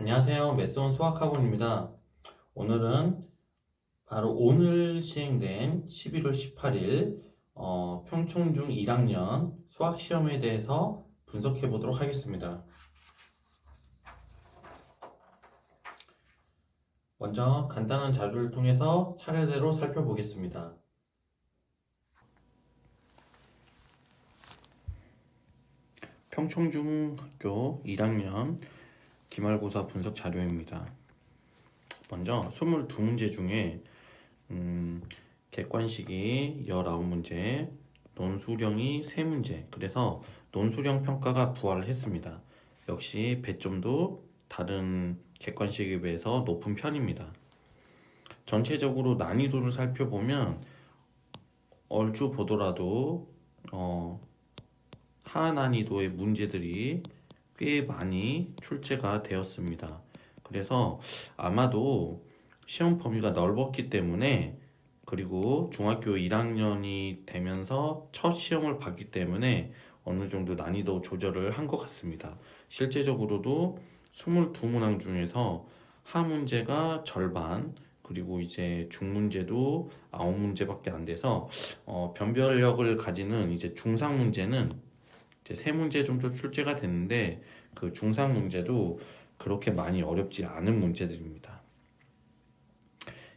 안녕하세요. 메스온 수학학원입니다. 오늘은 바로 오늘 시행된 11월 18일 평촌중 1학년 수학 시험에 대해서 분석해 보도록 하겠습니다. 먼저 간단한 자료를 통해서 차례대로 살펴보겠습니다. 평촌중학교 1학년 기말고사 분석 자료입니다. 먼저 22문제 중에 객관식이 19문제, 논술형이 3문제. 그래서 논술형 평가가 부활을 했습니다. 역시 배점도 다른 객관식에 비해서 높은 편입니다. 전체적으로 난이도를 살펴보면 얼추 보더라도 하난이도의 문제들이 꽤 많이 출제가 되었습니다. 그래서 아마도 시험 범위가 넓었기 때문에, 그리고 중학교 1학년이 되면서 첫 시험을 봤기 때문에 어느 정도 난이도 조절을 한 것 같습니다. 실제적으로도 22문항 중에서 하 문제가 절반, 그리고 이제 중 문제도 9문제밖에 안 돼서 변별력을 가지는 이제 중상 문제는 이제 3문제 정도 출제가 됐는데, 그 중상 문제도 그렇게 많이 어렵지 않은 문제들입니다.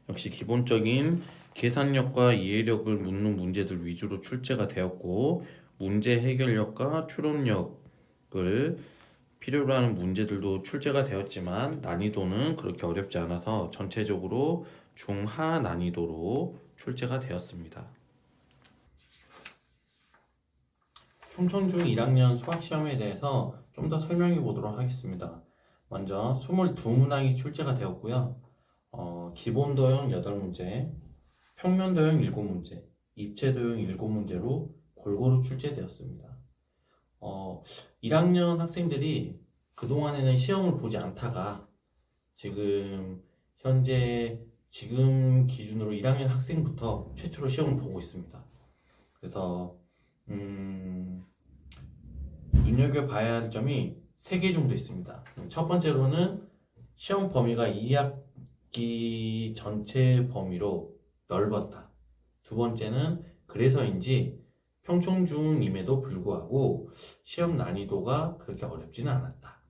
역시 기본적인 계산력과 이해력을 묻는 문제들 위주로 출제가 되었고, 문제 해결력과 추론력을 필요로 하는 문제들도 출제가 되었지만 난이도는 그렇게 어렵지 않아서 전체적으로 중하 난이도로 출제가 되었습니다. 평촌중 1학년 수학시험에 대해서 좀 더 설명해 보도록 하겠습니다. 먼저 22문항이 출제가 되었고요. 기본도형 8문제, 평면도형 7문제, 입체도형 7문제로 골고루 출제되었습니다. 1학년 학생들이 그동안에는 시험을 보지 않다가 지금 기준으로 1학년 학생부터 최초로 시험을 보고 있습니다. 그래서 눈여겨봐야 할 점이 3개 정도 있습니다. 첫 번째로는 시험 범위가 2학기 전체 범위로 넓었다. 두 번째는 그래서인지 평촌중임에도 불구하고 시험 난이도가 그렇게 어렵지는 않았다.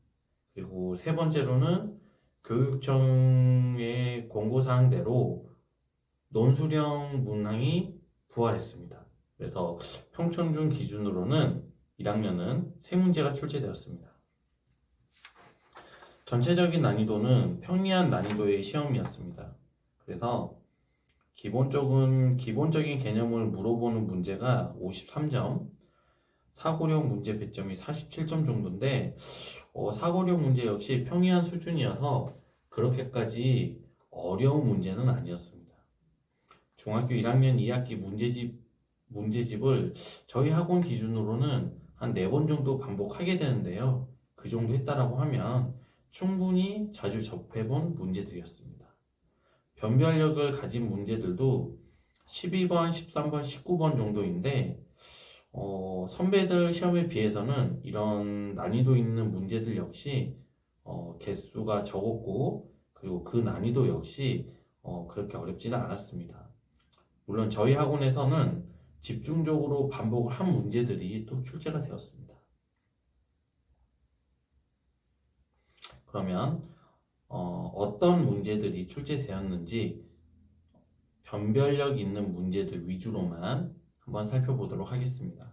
그리고 세 번째로는 교육청의 공고사항대로 논술형 문항이 부활했습니다. 그래서 평촌중 기준으로는 1학년은 3문제가 출제되었습니다. 전체적인 난이도는 평이한 난이도의 시험이었습니다. 그래서 기본적인 개념을 물어보는 문제가 53점, 사고력 문제 배점이 47점 정도인데, 사고력 문제 역시 평이한 수준이어서 그렇게까지 어려운 문제는 아니었습니다. 중학교 1학년 2학기 문제집을 저희 학원 기준으로는 한 4번 정도 반복하게 되는데요. 그 정도 했다라고 하면 충분히 자주 접해본 문제들이었습니다. 변별력을 가진 문제들도 12번, 13번, 19번 정도인데, 선배들 시험에 비해서는 이런 난이도 있는 문제들 역시 개수가 적었고, 그리고 그 난이도 역시 그렇게 어렵지는 않았습니다. 물론 저희 학원에서는 집중적으로 반복을 한 문제들이 또 출제가 되었습니다. 그러면 어떤 문제들이 출제되었는지 변별력 있는 문제들 위주로만 한번 살펴보도록 하겠습니다.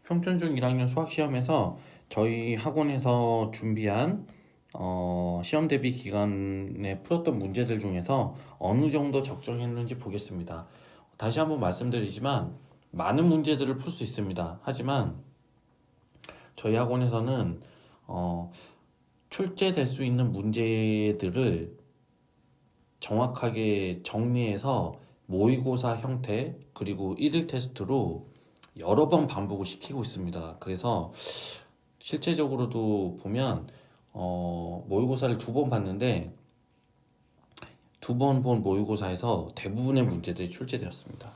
평촌중 1학년 수학시험에서 저희 학원에서 준비한 시험 대비 기간에 풀었던 문제들 중에서 어느 정도 적정했는지 보겠습니다. 다시 한번 말씀드리지만 많은 문제들을 풀 수 있습니다. 하지만 저희 학원에서는 출제될 수 있는 문제들을 정확하게 정리해서 모의고사 형태, 그리고 1일 테스트로 여러 번 반복을 시키고 있습니다. 그래서 실제적으로도 보면 모의고사를 2번 봤는데 2번 본 모의고사에서 대부분의 문제들이 출제되었습니다.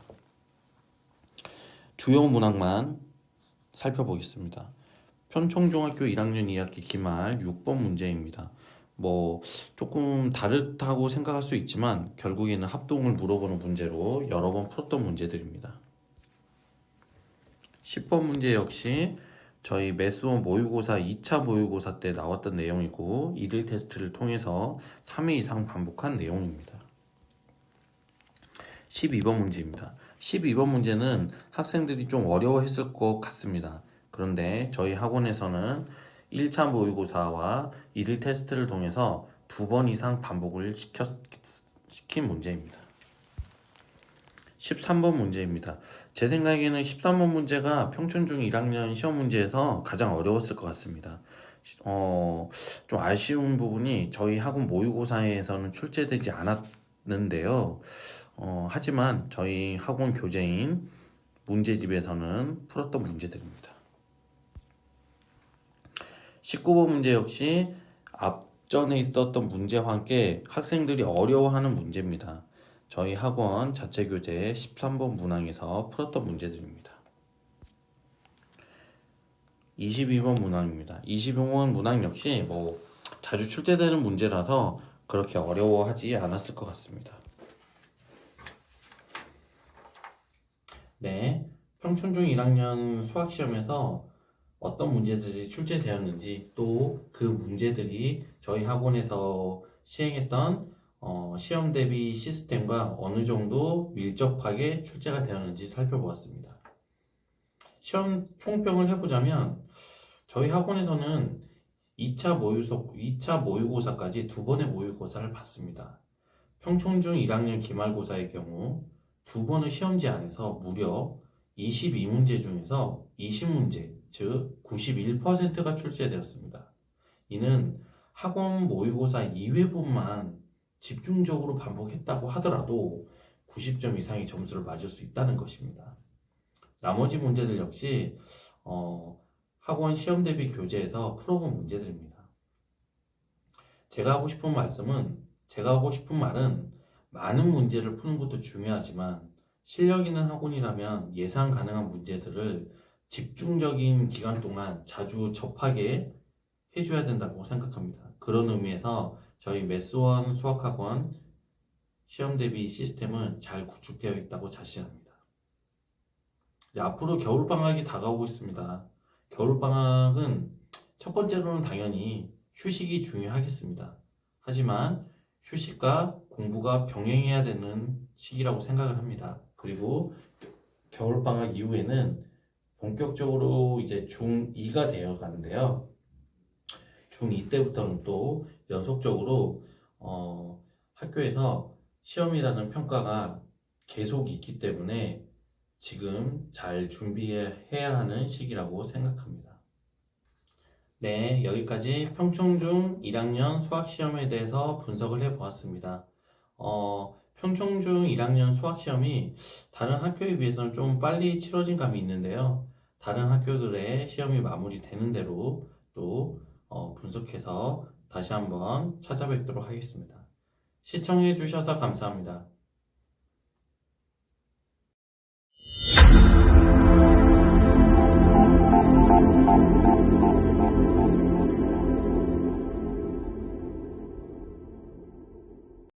주요 문항만 살펴보겠습니다. 편청중학교 1학년 2학기 기말 6번 문제입니다. 뭐 조금 다르다고 생각할 수 있지만 결국에는 합동을 물어보는 문제로 여러 번 풀었던 문제들입니다. 10번 문제 역시 저희 매스원 모의고사 2차 모의고사 때 나왔던 내용이고 이들 테스트를 통해서 3회 이상 반복한 내용입니다. 12번 문제입니다. 12번 문제는 학생들이 좀 어려워했을 것 같습니다. 그런데 저희 학원에서는 1차 모의고사와 이들 테스트를 통해서 2번 이상 반복을 시킨 문제입니다. 13번 문제입니다. 제 생각에는 13번 문제가 평촌중 1학년 시험 문제에서 가장 어려웠을 것 같습니다. 좀 아쉬운 부분이 저희 학원 모의고사에서는 출제되지 않았는데요. 하지만 저희 학원 교재인 문제집에서는 풀었던 문제들입니다. 19번 문제 역시 앞전에 있었던 문제와 함께 학생들이 어려워하는 문제입니다. 저희 학원 자체 교재 13번 문항에서 풀었던 문제들입니다. 22번 문항입니다. 22번 문항 역시 뭐 자주 출제되는 문제라서 그렇게 어려워하지 않았을 것 같습니다. 네, 평촌중 1학년 수학시험에서 어떤 문제들이 출제되었는지 또 그 문제들이 저희 학원에서 시행했던 시험 대비 시스템과 어느 정도 밀접하게 출제가 되었는지 살펴보았습니다. 시험 총평을 해보자면 저희 학원에서는 2차 모의고사까지 2번의 모의고사를 봤습니다. 평촌중 1학년 기말고사의 경우 2번의 시험지 안에서 무려 22문제 중에서 20문제, 즉 91%가 출제되었습니다. 이는 학원 모의고사 2회분만 집중적으로 반복했다고 하더라도 90점 이상의 점수를 맞을 수 있다는 것입니다. 나머지 문제들 역시 학원 시험 대비 교재에서 풀어본 문제들입니다. 제가 하고 싶은 말은 많은 문제를 푸는 것도 중요하지만 실력 있는 학원이라면 예상 가능한 문제들을 집중적인 기간 동안 자주 접하게 해줘야 된다고 생각합니다. 그런 의미에서 저희 매스원 수학학원 시험 대비 시스템은 잘 구축되어 있다고 자신합니다. 이제 앞으로 겨울방학이 다가오고 있습니다. 겨울방학은 첫 번째로는 당연히 휴식이 중요하겠습니다. 하지만 휴식과 공부가 병행해야 되는 시기라고 생각을 합니다. 그리고 겨울방학 이후에는 본격적으로 이제 중2가 되어 가는데요. 중2 때부터는 또 연속적으로 학교에서 시험이라는 평가가 계속 있기 때문에 지금 잘 준비해야 하는 시기라고 생각합니다. 네, 여기까지 평촌중 1학년 수학시험에 대해서 분석을 해보았습니다. 평촌중 1학년 수학시험이 다른 학교에 비해서는 좀 빨리 치러진 감이 있는데요. 다른 학교들의 시험이 마무리되는 대로 또 분석해서 다시 한번 찾아뵙도록 하겠습니다. 시청해 주셔서 감사합니다.